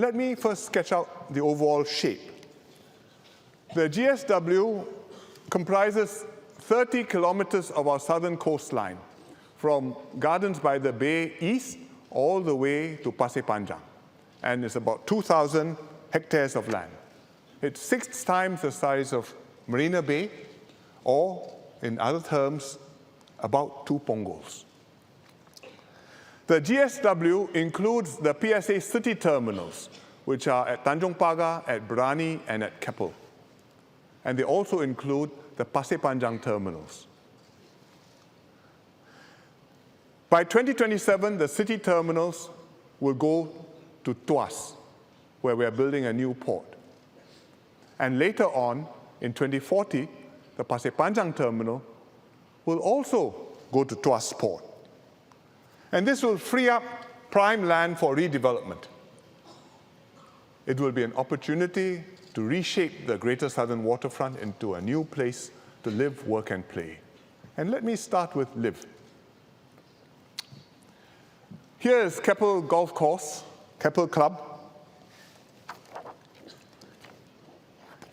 let me first sketch out the overall shape. The GSW comprises 30 kilometers of our southern coastline, from Gardens by the Bay east all the way to Pasir Panjang. And it's about 2,000 hectares of land. It's 6 times the size of Marina Bay, or in other terms, about 2 Punggol's. The GSW includes the PSA city terminals, which are at Tanjong Pagar, at Brani, and at Keppel. And they also include the Pasir Panjang terminals. By 2027, the city terminals will go to Tuas, where we are building a new port. And later on, in 2040, the Pasir Panjang terminal will also go to Tuas Port. And this will free up prime land for redevelopment. It will be an opportunity to reshape the Greater Southern Waterfront into a new place to live, work, and play. And let me start with live. Here is Keppel Golf Course, Keppel Club.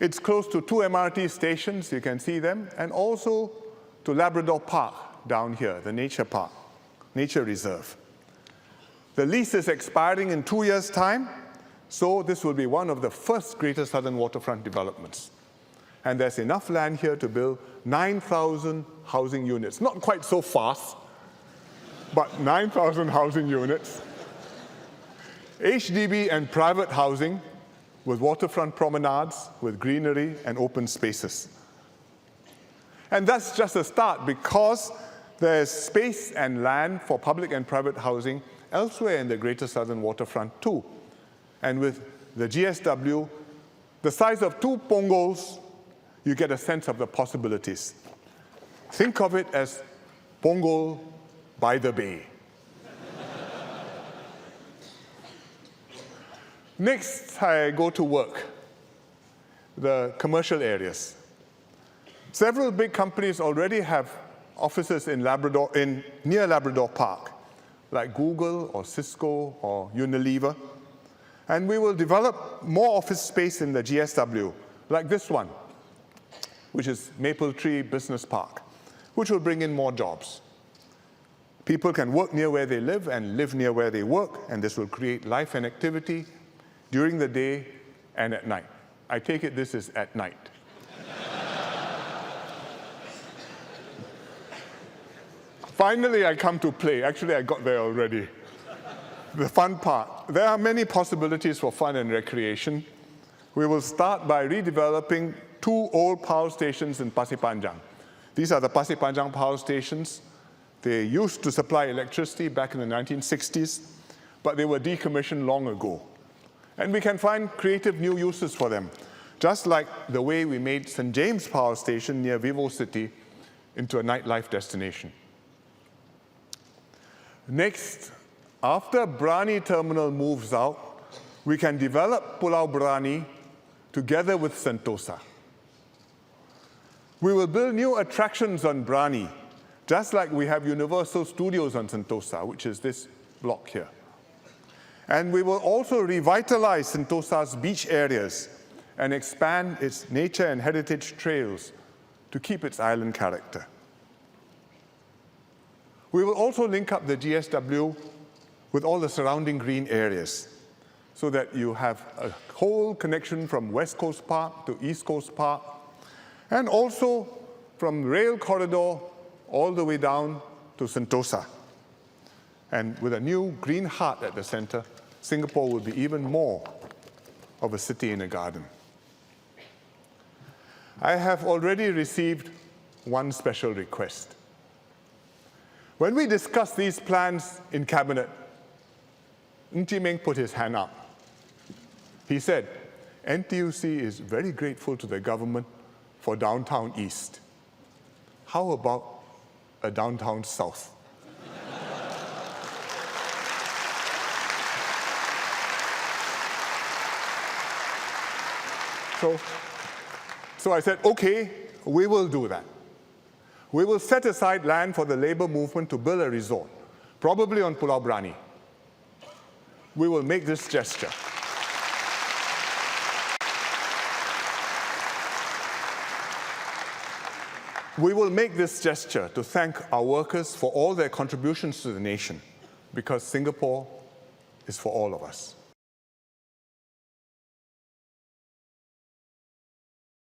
It's close to 2 MRT stations, you can see them, and also to Labrador Park down here, the nature park, nature reserve. The lease is expiring in 2 years' time, so this will be one of the first Greater Southern Waterfront developments. And there's enough land here to build 9,000 housing units. Not quite so fast, but 9,000 housing units. HDB and private housing with waterfront promenades, with greenery and open spaces. And that's just a start, because there's space and land for public and private housing elsewhere in the Greater Southern Waterfront too. And with the GSW, the size of 2 Punggol's, you get a sense of the possibilities. Think of it as Punggol by the Bay. Next, I go to work, the commercial areas. Several big companies already have offices in near Labrador Park, like Google or Cisco or Unilever. And we will develop more office space in the GSW, like this one, which is Maple Tree Business Park, which will bring in more jobs. People can work near where they live and live near where they work, and this will create life and activity during the day and at night. I take it this is at night. Finally, I come to play. Actually, I got there already. The fun part. There are many possibilities for fun and recreation. We will start by redeveloping 2 old power stations in Pasir Panjang. These are the Pasir Panjang power stations. They used to supply electricity back in the 1960s, but they were decommissioned long ago. And we can find creative new uses for them, just like the way we made St. James Power Station near Vivo City into a nightlife destination. Next, after Brani Terminal moves out, we can develop Pulau Brani together with Sentosa. We will build new attractions on Brani, just like we have Universal Studios on Sentosa, which is this block here. And we will also revitalize Sentosa's beach areas and expand its nature and heritage trails to keep its island character. We will also link up the GSW with all the surrounding green areas, so that you have a whole connection from West Coast Park to East Coast Park, and also from rail corridor all the way down to Sentosa. And with a new green heart at the center, Singapore will be even more of a city in a garden. I have already received one special request. When we discussed these plans in Cabinet, Ng Chee Meng put his hand up. He said, NTUC is very grateful to the government for Downtown East. How about a Downtown South? So I said, okay, we will do that. We will set aside land for the labor movement to build a resort, probably on Pulau Brani. We will make this gesture. We will make this gesture to thank our workers for all their contributions to the nation, because Singapore is for all of us.